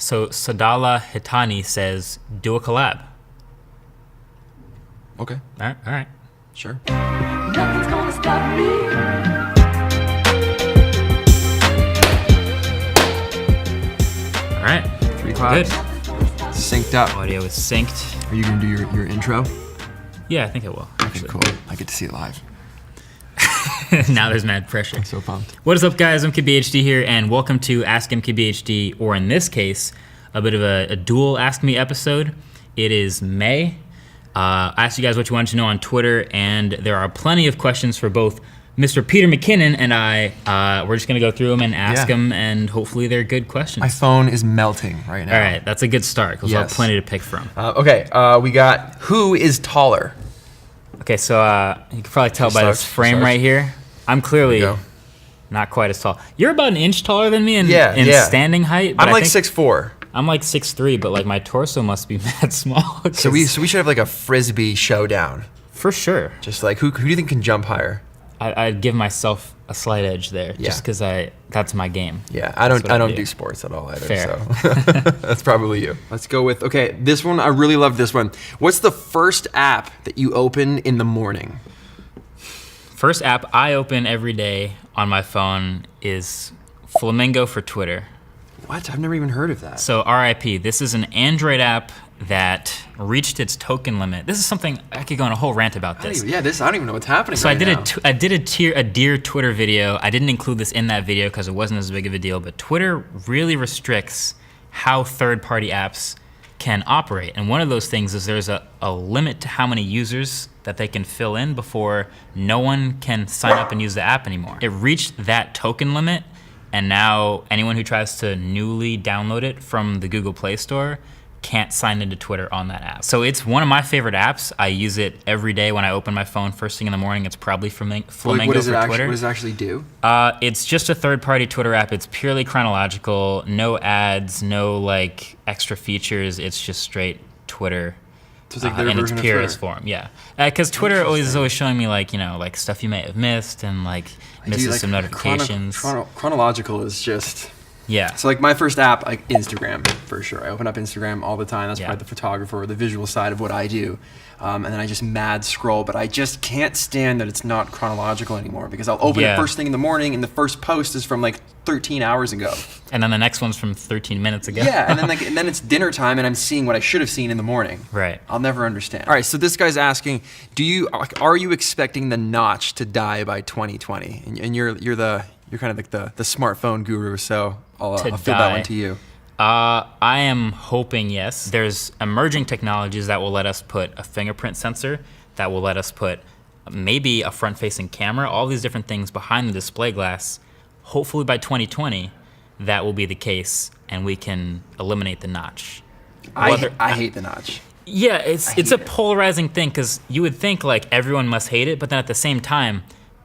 So Sadala Hitani says, do a collab. Okay. All right. Sure. Nothing's gonna stop me. All right. 3 claps. Good. Synced up. Audio is synced. Are you gonna do your intro? Yeah, I think it will. Okay, Actually. cool. I get to see it live. Now there's mad pressure. I'm so pumped. What is up, guys? MKBHD here, and welcome to Ask MKBHD, or in this case, a bit of a dual Ask Me episode. It is May. I asked you guys what you wanted to know on Twitter, and there are plenty of questions for both Mr. Peter McKinnon and I. We're just going to go through them and ask them, and hopefully they're good questions. My phone is melting right now. All right, that's a good start, because we'll have Yes. plenty to pick from. Okay, we got who is taller? Okay, so you can probably tell by Starts- this frame starts. right here. I'm clearly There you go. not quite as tall. You're about an inch taller than me in Yeah. standing height. but I'm I like think 6'4". I'm like 6'3", but like my torso must be mad small. So we should have like a frisbee showdown. For sure. Just like who do you think can jump higher? I'd give myself a slight edge there, Yeah. just because that's my game. Yeah, I That's don't what I I don't do. do sports at all either. Fair. So that's probably you. Let's go with this one. I really love this one. What's the first app that you open in the morning? First app I open every day on my phone is Flamingo for Twitter. What? I've never even heard of that. So RIP, this is an Android app that reached its token limit. This is something, I could go on a whole rant about this. I don't even know what's happening. So right I did now. I did a Dear Twitter video. I didn't include this in that video because it wasn't as big of a deal, but Twitter really restricts how third-party apps can operate. And one of those things is there's a limit to how many users that they can fill in before no one can sign up and use the app anymore. It reached that token limit, and now anyone who tries to newly download it from the Google Play Store can't sign into Twitter on that app. So it's one of my favorite apps. I use it every day when I open my phone first thing in the morning. It's probably Flamingo what does for it Twitter. What does it actually do? It's just a third-party Twitter app. It's purely chronological, no ads, no like extra features. It's just straight Twitter. So it's like their in its version of purest Twitter. form, yeah. Because Twitter is always showing me like stuff you may have missed and misses some notifications. Chronological is just. Yeah. So like my first app, like Instagram for sure. I open up Instagram all the time. That's Yeah. probably the photographer or the visual side of what I do. And then I just mad scroll, but I just can't stand that it's not chronological anymore because I'll open it first thing in the morning and the first post is from like 13 hours ago. And then the next one's from 13 minutes ago. Yeah, and then it's dinner time and I'm seeing what I should have seen in the morning. Right. I'll never understand. All right, so this guy's asking, are you expecting the notch to die by 2020? And you're kind of like the smartphone guru, so I'll fill that one to you. I am hoping yes. There's emerging technologies that will let us put a fingerprint sensor, that will let us put maybe a front-facing camera, all these different things behind the display glass. Hopefully by 2020, that will be the case, and we can eliminate the notch. I hate the notch. Yeah, it's hate a it. polarizing thing because you would think like everyone must hate it, but then at the same time,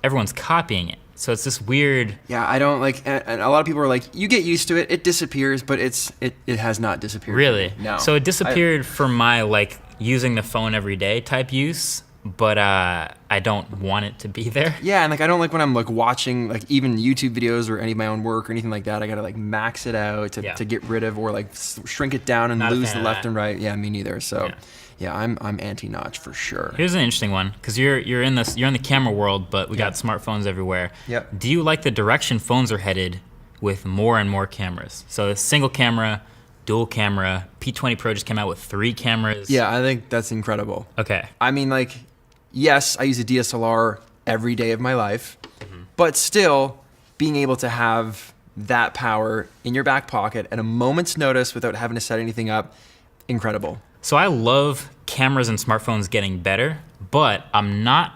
everyone's copying it. So it's this weird. Yeah, I don't like, and a lot of people are like, you get used to it, it disappears, but it has not disappeared. Really? No. So it disappeared for my like using the phone every day type use, but I don't want it to be there. Yeah, and like I don't like when I'm like watching like even YouTube videos or any of my own work or anything like that. I gotta like max it out to get rid of or like shrink it down and Not a lose fan the of left that. and right. Yeah, me neither. So yeah, I'm anti-notch for sure. Here's an interesting one because you're in the camera world, but we got smartphones everywhere. Yep. Do you like the direction phones are headed with more and more cameras? So a single camera, dual camera. P20 Pro just came out with 3 cameras. Yeah, I think that's incredible. Okay. I mean, like, yes, I use a DSLR every day of my life, but still being able to have that power in your back pocket at a moment's notice without having to set anything up, incredible. So I love cameras and smartphones getting better, but I'm not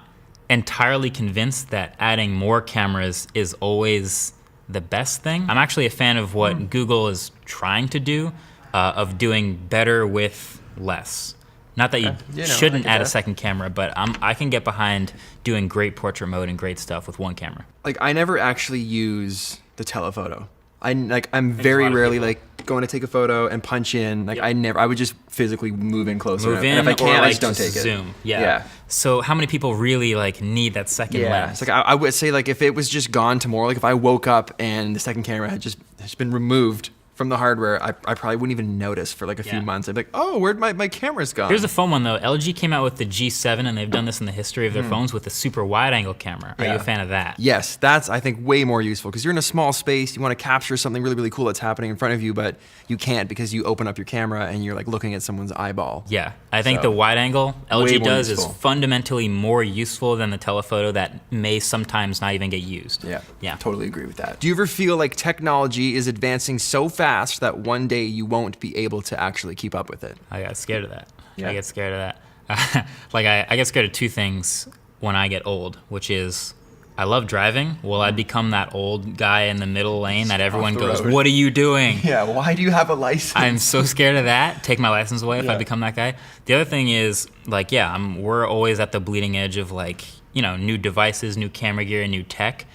entirely convinced that adding more cameras is always the best thing. I'm actually a fan of what Google is trying to do, of doing better with less. Not that you shouldn't add a second camera, but I can get behind doing great portrait mode and great stuff with one camera. Like, I never actually use the telephoto. I'm very rarely like going to take a photo and punch in. Like I would just physically move in closer. Move in, and if I can't, or I like just don't take it. zoom. Yeah. Yeah. So how many people really like need that second lens? It's like I would say like if it was just gone tomorrow, like if I woke up and the second camera had just been removed, from the hardware, I probably wouldn't even notice for like a few months. I'd be like, oh, where'd my camera's gone? Here's a fun one though. LG came out with the G7, and they've done this in the history of their phones with a super wide angle camera. Are you a fan of that? Yes, that's, I think, way more useful because you're in a small space. You want to capture something really, really cool that's happening in front of you, but you can't because you open up your camera and you're like looking at someone's eyeball. Yeah, I think the wide angle Way LG more does useful. is fundamentally more useful than the telephoto that may sometimes not even get used. Yeah, totally agree with that. Do you ever feel like technology is advancing so fast that one day you won't be able to actually keep up with it? I got scared of that. Yeah. I get scared of that. Like I get scared of two things when I get old, which is I love driving. Will I become that old guy in the middle lane that everyone the goes, road. "What are you doing?" Yeah, why do you have a license? I'm so scared of that. Take my license away if I become that guy. The other thing is, like, we're always at the bleeding edge of, like, new devices, new camera gear, new tech.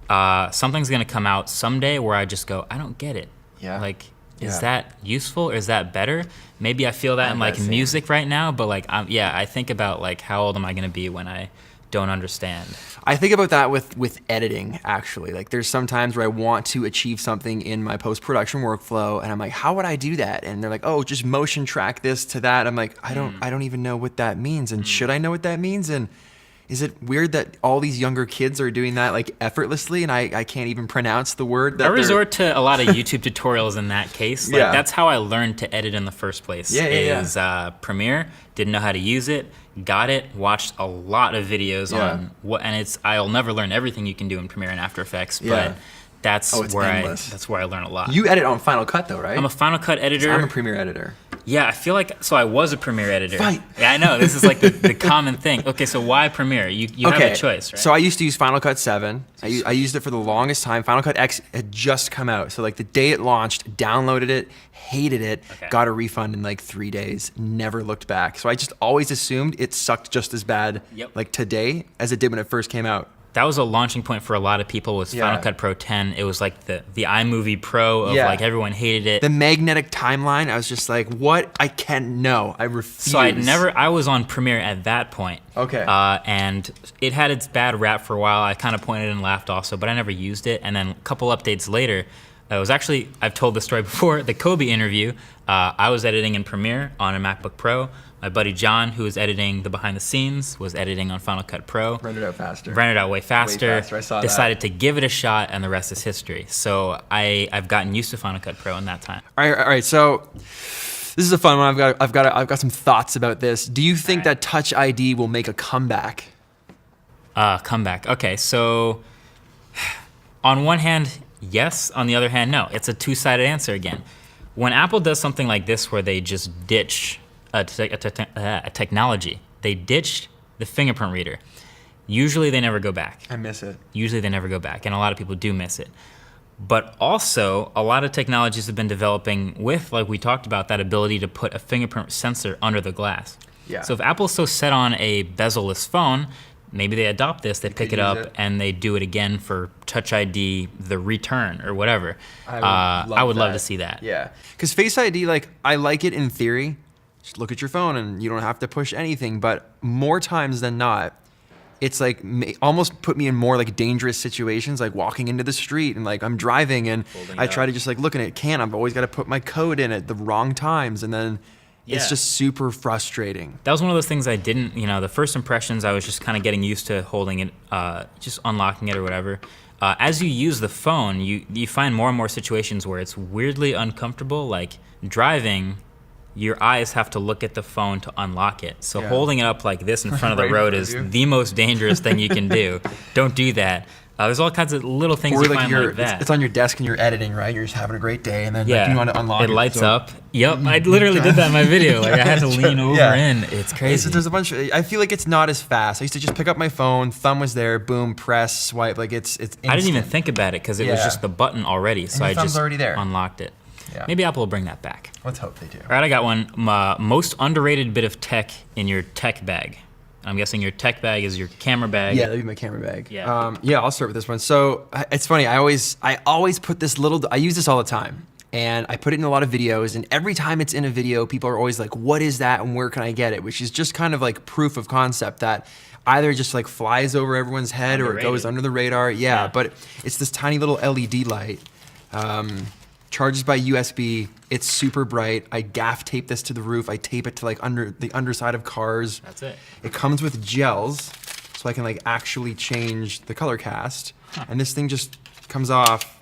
Something's gonna come out someday where I just go, I don't get it. Yeah. Like, is that useful or is that better? Maybe I feel that in like music right now, but like, I think about like how old am I gonna be when I don't understand. I think about that with editing, actually. Like, there's some times where I want to achieve something in my post-production workflow, and I'm like, how would I do that? And they're like, oh, just motion track this to that. I'm like, I don't even know what that means, and should I know what that means? And is it weird that all these younger kids are doing that like effortlessly, and I can't even pronounce the word that I resort to a lot of YouTube tutorials in that case. Like, Yeah. that's how I learned to edit in the first place. Is Premiere, didn't know how to use it, got it, watched a lot of videos on what, and I'll never learn everything you can do in Premiere and After Effects, but that's where I learn a lot. You edit on Final Cut though, right? I'm a Final Cut editor. I'm a Premiere editor. Yeah, I feel like, so I was a Premiere editor. Fight. Yeah, I know, this is like the common thing. Okay, so why Premiere? You have a choice, right? So I used to use Final Cut 7. I used it for the longest time. Final Cut X had just come out. So like the day it launched, downloaded it, hated it, got a refund in like 3 days, never looked back. So I just always assumed it sucked just as bad like today as it did when it first came out. That was a launching point for a lot of people, was Final Cut Pro 10. It was like the iMovie Pro of like everyone hated it. The magnetic timeline, I was just like, what? I refuse. So I was on Premiere at that point. Okay. And it had its bad rap for a while. I kind of pointed and laughed also, but I never used it. And then a couple updates later, it was actually, I've told this story before, the Kobe interview. I was editing in Premiere on a MacBook Pro. My buddy John, who was editing the behind the scenes, was editing on Final Cut Pro. Rendered out faster. Rendered out way faster. I saw decided to give it a shot, and the rest is history. So I've gotten used to Final Cut Pro in that time. All right. So this is a fun one. I've got some thoughts about this. Do you think that Touch ID will make a comeback? Comeback. Okay, so on one hand, yes. On the other hand, no. It's a two-sided answer again. When Apple does something like this, where they just ditch a technology, they ditched the fingerprint reader. Usually they never go back. I miss it. Usually they never go back, and a lot of people do miss it. But also, a lot of technologies have been developing with, like we talked about, that ability to put a fingerprint sensor under the glass. Yeah. So if Apple's so set on a bezel-less phone, maybe they adopt this, they pick it up, and they do it again for Touch ID, the return, or whatever. I would love to see that. Yeah, because Face ID, like, I like it in theory. Just look at your phone and you don't have to push anything. But more times than not, it's like almost put me in more like dangerous situations, like walking into the street and like I'm driving and I try to just like look at it. I've always got to put my code in at the wrong times, and then it's just super frustrating. That was one of those things I didn't, the first impressions, I was just kind of getting used to holding it, just unlocking it or whatever. As you use the phone, you find more and more situations where it's weirdly uncomfortable, like driving. Your eyes have to look at the phone to unlock it. So holding it up like this in front of the road is the most dangerous thing you can do. Don't do that. There's all kinds of little things you find like that. It's on your desk and you're editing, right? You're just having a great day, and then like, you want to unlock it. It lights up. Yep, I literally did that in my video. Like I had to lean over in. It's crazy. There's a bunch. I feel like it's not as fast. I used to just pick up my phone, thumb was there, boom, press, swipe. Like it's instant. I didn't even think about it because it was just the button already. So I just already there. Unlocked it. Yeah. Maybe Apple will bring that back. Let's hope they do. All right, I got one. Most underrated bit of tech in your tech bag. I'm guessing your tech bag is your camera bag. Yeah, that'd be my camera bag. Yeah. I'll start with this one. So it's funny. I always put this little. I use this all the time, and I put it in a lot of videos. And every time it's in a video, people are always like, "What is that? And where can I get it?" Which is just kind of like proof of concept that either just like flies over everyone's head or it goes under the radar. Yeah, but it's this tiny little LED light. Charges by USB. It's super bright. I gaff tape this to the roof. I tape it to like under the underside of cars. That's it. It comes with gels, so I can like actually change the color cast. And this thing just comes off,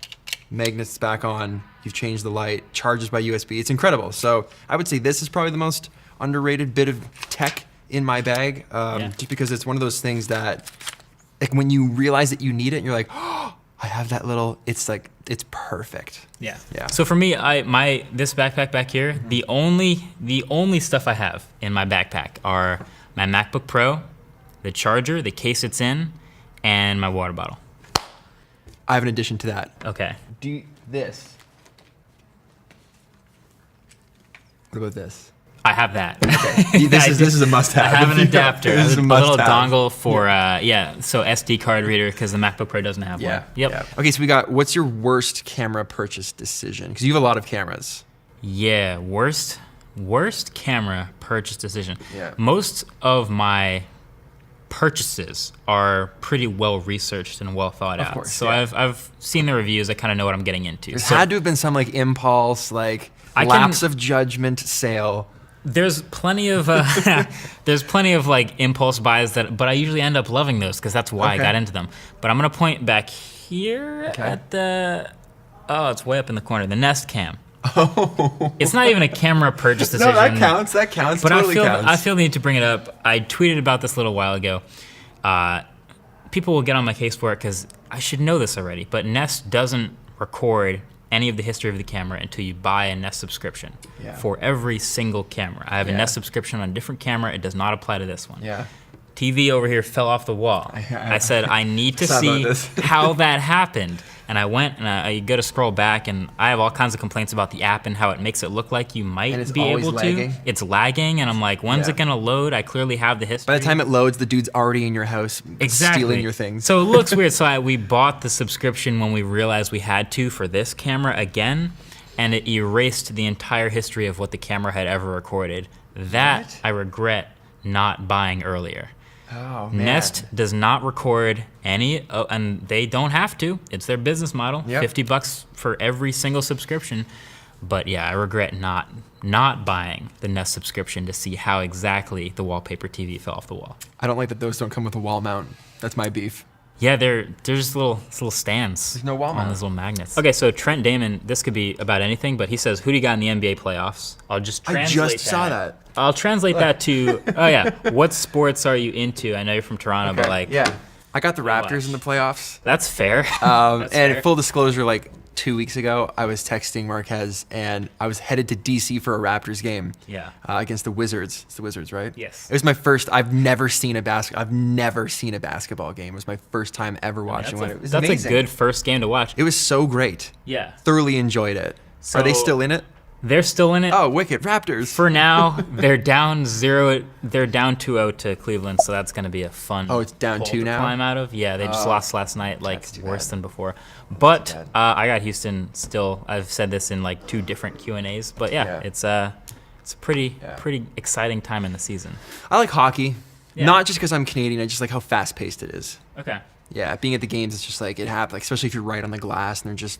magnets back on. You've changed the light. Charges by USB. It's incredible. So I would say this is probably the most underrated bit of tech in my bag, just because it's one of those things that, like, when you realize that you need it, and you're like, oh, I have that little. It's like it's perfect. Yeah. Yeah. So for me, this backpack back here, the only stuff I have in my backpack are my MacBook Pro, the charger, the case it's in, and my water bottle. I have an addition to that. Okay. Do this. What about this? I have that. This is a must-have. I have an adapter, This is a a little must-have. dongle for so SD card reader because the MacBook Pro doesn't have one. Yep. Yeah. Okay, so we got. What's your worst camera purchase decision? Because you have a lot of cameras. Yeah, worst camera purchase decision. Yeah. Most of my purchases are pretty well researched and well thought out. course, So yeah. I've seen the reviews. I kind of know what I'm getting into. There So had to have been some like impulse, like lapse of judgment sale. there's plenty of like impulse buys but I usually end up loving those because that's why I Okay. got into them. But I'm gonna point back here at it's way up in the corner, the Nest Cam. Oh. It's not even a camera purchase decision. No, that counts. That counts. But Totally counts. I feel the need to bring it up. I tweeted about this a little while ago. People will get on my case for it because I should know this already, but Nest doesn't record any of the history of the camera until you buy a Nest subscription for every single camera. I have a Nest subscription on a different camera. It does not apply to this one. Yeah. TV over here fell off the wall. I said, I need to Sorry see about this. how that happened. And I went and I go to scroll back, and I have all kinds of complaints about the app and how it makes it look like you might And it's be always able lagging. to. It's lagging, and I'm like, when's Yeah. it gonna load? I clearly have the history. By the time it loads, the dude's already in your house stealing your things. So it looks weird. So we bought the subscription when we realized we had to for this camera again, and it erased the entire history of what the camera had ever recorded. That What? I regret not buying earlier. Oh, man. Nest does not record any, and they don't have to. It's their business model. Yep. $50 for every single subscription. But yeah, I regret not buying the Nest subscription to see how exactly the wallpaper TV fell off the wall. I don't like that those don't come with a wall mount. That's my beef. Yeah, they're just little stands. There's no wall on mount. those little magnets. Okay, so Trent Damon, this could be about anything, but he says, "Who do you got in the NBA playoffs?" I'll just I translate just saw that. I'll translate that to, what sports are you into? I know you're from Toronto, but like, yeah. I got the watch. Raptors in the playoffs. that's fair. And fair. full disclosure, like 2 weeks ago, I was texting Marques, and I was headed to DC for a Raptors game. Yeah. Against the Wizards. It's the Wizards, right? Yes. It was my first. I've never seen a basketball game. It was my first time ever watching one. It was That's amazing. a good first game to watch. It was so great. Yeah. Thoroughly enjoyed it. Are they So- still in it? They're still in it. Oh, wicked Raptors. For now, they're down 0. They're down 2-0 to Cleveland, so that's going to be a fun. Oh, it's down hole 2 to now? climb out of. Yeah, they just lost last night, like That's too worse bad. than before. But too bad. I got Houston still. I've said this in like 2 different Q&As, but yeah. it's a pretty exciting time in the season. I like hockey. Yeah. Not just because I'm Canadian. I just like how fast paced it is. Okay. Yeah, being at the games, it's just like it happens. Like, especially if you're right on the glass and they're just.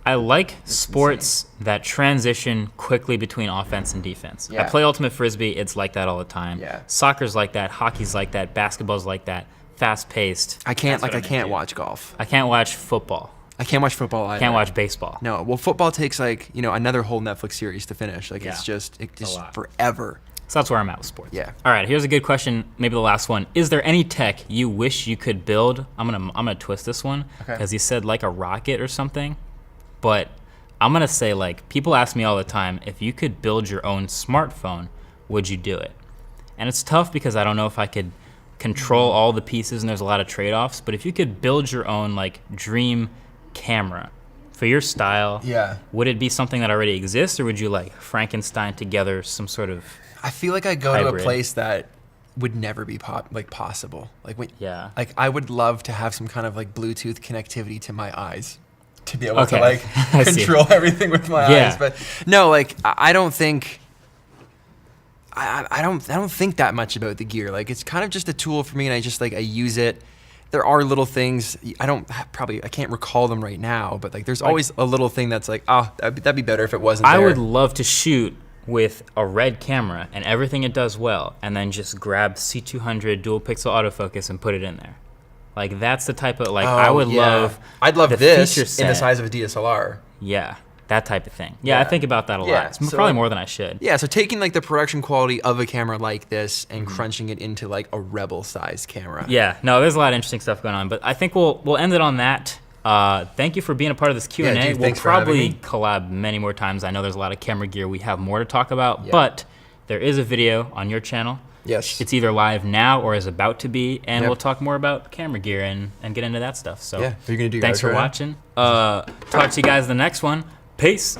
I like sports that transition quickly between offense and defense. I Yeah. play Ultimate Frisbee. It's like that all the time. Yeah. Soccer's like that. Hockey's like that. Basketball's like that. Fast paced. I can't watch golf. I can't watch football. I can't watch football either. Can't watch baseball. No, well, football takes like another whole Netflix series to finish. Like it's Yeah. just lot. forever. So that's where I'm at with sports. Yeah. All right. Here's a good question. Maybe the last one. Is there any tech you wish you could build? I'm gonna twist this one Okay. because he said like a rocket or something, but I'm gonna say like people ask me all the time if you could build your own smartphone, would you do it? And it's tough because I don't know if I could control all the pieces and there's a lot of trade-offs. But if you could build your own like dream camera for your style, would it be something that already exists, or would you like Frankenstein together some sort of? I feel like I go to a Hybrid. place that would never be possible. Like Yeah. Like I would love to have some kind of like Bluetooth connectivity to my eyes to be able Okay. to like I see. control everything with my Yeah. eyes. But no, like I don't think. I don't think that much about the gear. Like it's kind of just a tool for me, and I use it there are little things. I can't recall them right now, but like there's always a little thing that's like, oh, that'd be better if it wasn't there. I would love to shoot with a red camera and everything it does well, and then just grab C200 dual pixel autofocus and put it in there. Like that's the type of I would love. I'd love the this feature in set. the size of a DSLR. Yeah, that type of thing. Yeah, I Yeah. think about that a Yeah, lot. It's so, probably more than I should. Yeah, so taking like the production quality of a camera like this and Mm-hmm. crunching it into like a Rebel size camera. Yeah, no, there's a lot of interesting stuff going on, but I think we'll end it on that. Thank you for being a part of this Q&A. Yeah, dude, we'll thanks for having probably me. collab many more times. I know there's a lot of camera gear we have more to talk about, Yeah. but there is a video on your channel. Yes. It's either live now or is about to be, and Yep. we'll talk more about camera gear and get into that stuff. So Yeah, are you gonna do your thanks for outro now? watching. Talk to you guys in the next one. Peace.